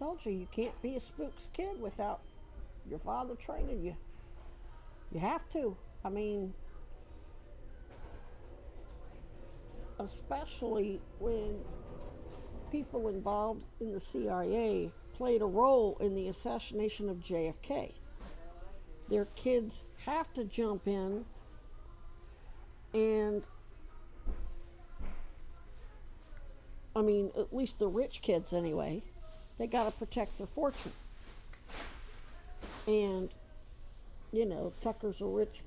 told you can't be a Spooks kid without your father training you. You have to. I mean, especially when people involved in the CIA played a role in the assassination of JFK. Their kids have to jump in and, I mean, at least the rich kids anyway, they got to protect their fortune. And, you know, Tucker's a rich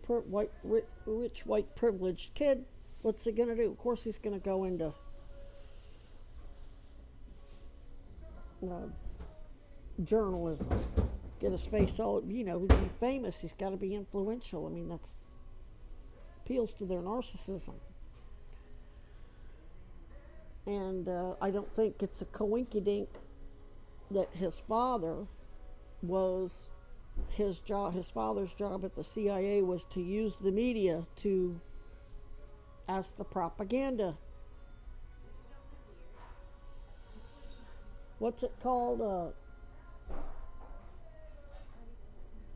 white privileged kid. What's he going to do? Of course he's going to go into journalism, get his face all, you know, to be famous, he's got to be influential. I mean, that's appeals to their narcissism. And I don't think it's a coinkydink that his father was, his father's job at the CIA was to use the media to, as the propaganda. What's it called?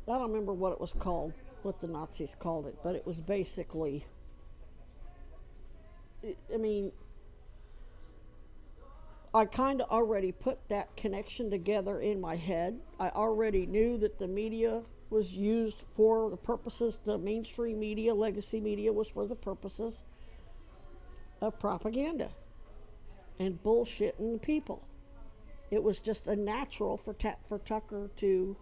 I don't remember what it was called, what the Nazis called it, but it was basically, I mean, I kind of already put that connection together in my head. I already knew that the media was used for the purposes, the mainstream media, legacy media was for the purposes of propaganda and bullshitting the people. It was just a natural for Tucker to,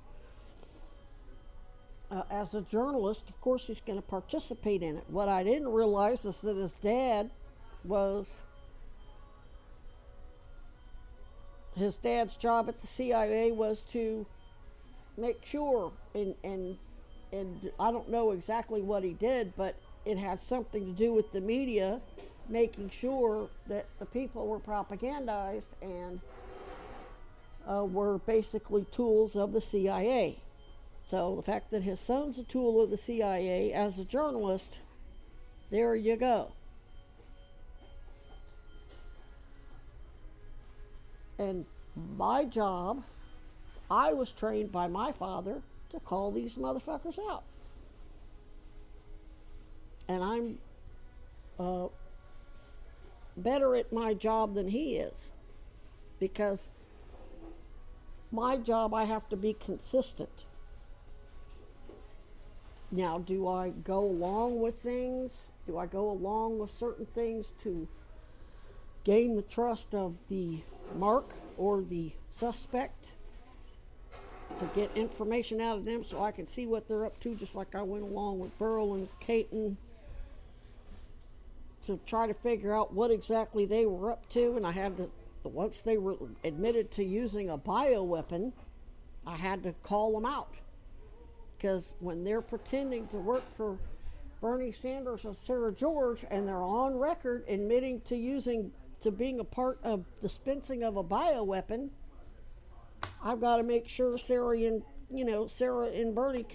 as a journalist, of course he's going to participate in it. What I didn't realize is that his dad's job at the CIA was to make sure, and I don't know exactly what he did, but it had something to do with the media, making sure that the people were propagandized and were basically tools of the CIA. So the fact that his son's a tool of the CIA as a journalist, there you go. And my job, I was trained by my father to call these motherfuckers out. And I'm better at my job than he is, because my job, I have to be consistent. Now, do I go along with things? Do I go along with certain things to gain the trust of the mark or the suspect, to get information out of them so I can see what they're up to, just like I went along with Burl and Caton to try to figure out what exactly they were up to. And I had to, once they were admitted to using a bioweapon, I had to call them out. Because when they're pretending to work for Bernie Sanders and Sarah George, and they're on record admitting to being a part of dispensing of a bioweapon, I've got to make sure Sarah and Bernie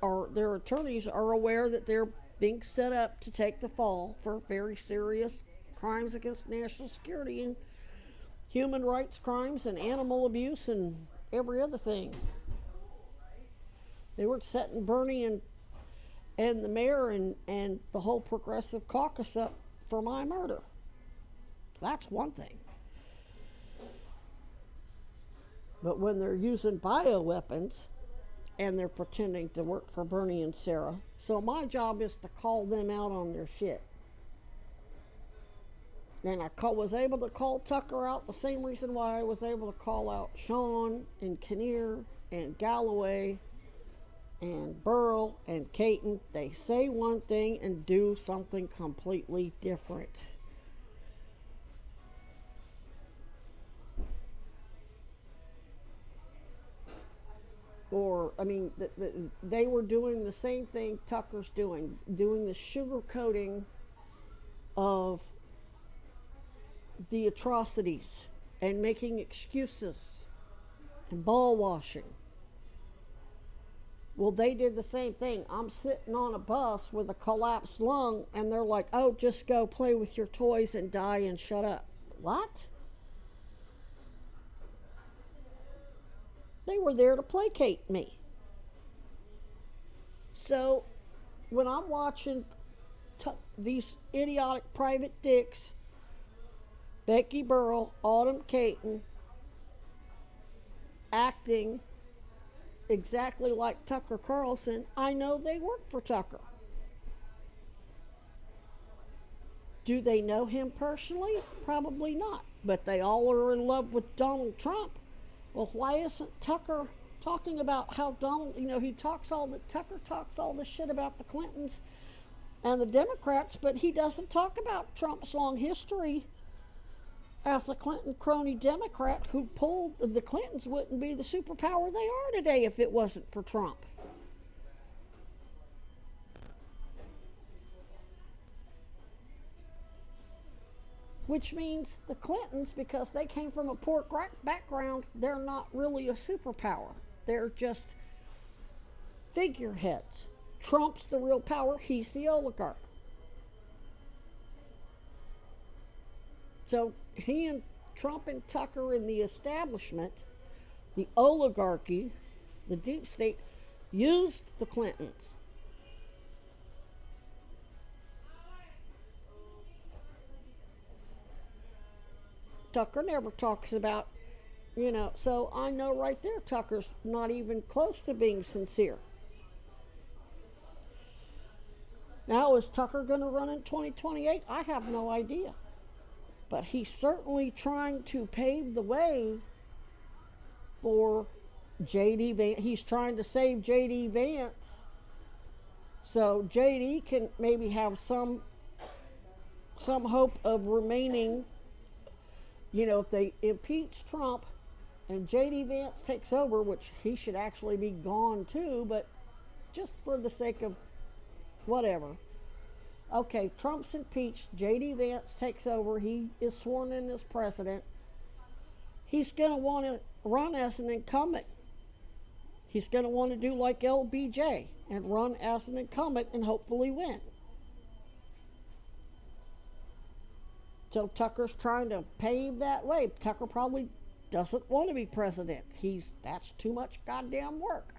or their attorneys are aware that they're being set up to take the fall for very serious crimes against national security and human rights crimes and animal abuse and every other thing. They were setting Bernie and the mayor and the whole progressive caucus up for my murder. That's one thing. But when they're using bioweapons and they're pretending to work for Bernie and Sarah, so my job is to call them out on their shit. And I was able to call Tucker out the same reason why I was able to call out Sean and Kinnear and Galloway and Burl and Caton. They say one thing and do something completely different. Or, I mean, they were doing the same thing Tucker's doing the sugarcoating of the atrocities and making excuses and ball washing. Well, they did the same thing. I'm sitting on a bus with a collapsed lung, and they're like, oh, just go play with your toys and die and shut up. What? were there to placate me. So when I'm watching these idiotic private dicks, Becky Burrell, Autumn Caton, acting exactly like Tucker Carlson, I know they work for Tucker. Do they know him personally? Probably not. But they all are in love with Donald Trump. Well, why isn't Tucker talking about how Donald, Tucker talks all this shit about the Clintons and the Democrats, but he doesn't talk about Trump's long history as a Clinton crony Democrat who pulled the Clintons wouldn't be the superpower they are today if it wasn't for Trump. Which means the Clintons, because they came from a poor background, they're not really a superpower. They're just figureheads. Trump's the real power, he's the oligarch. So he and Trump and Tucker and the establishment, the oligarchy, the deep state, used the Clintons. Tucker never talks about, so I know right there Tucker's not even close to being sincere. Now, is Tucker going to run in 2028? I have no idea. But he's certainly trying to pave the way for J.D. Vance. He's trying to save J.D. Vance so J.D. can maybe have some hope of remaining. If they impeach Trump and J.D. Vance takes over, which he should actually be gone too, but just for the sake of whatever. Okay, Trump's impeached, J.D. Vance takes over, he is sworn in as president. He's going to want to run as an incumbent. He's going to want to do like LBJ and run as an incumbent and hopefully win. So Tucker's trying to pave that way. Tucker probably doesn't want to be president. That's too much goddamn work.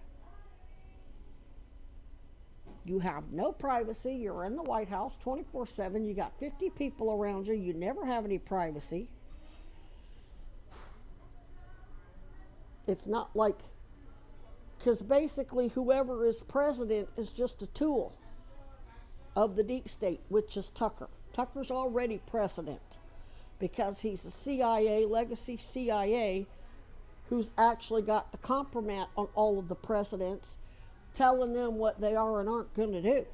You have no privacy. You're in the White House 24/7. You got 50 people around you. You never have any privacy. It's not like, because basically whoever is president is just a tool of the deep state, which is Tucker. Tucker's already president because he's a CIA, legacy CIA, who's actually got the compromat on all of the presidents, telling them what they are and aren't going to do.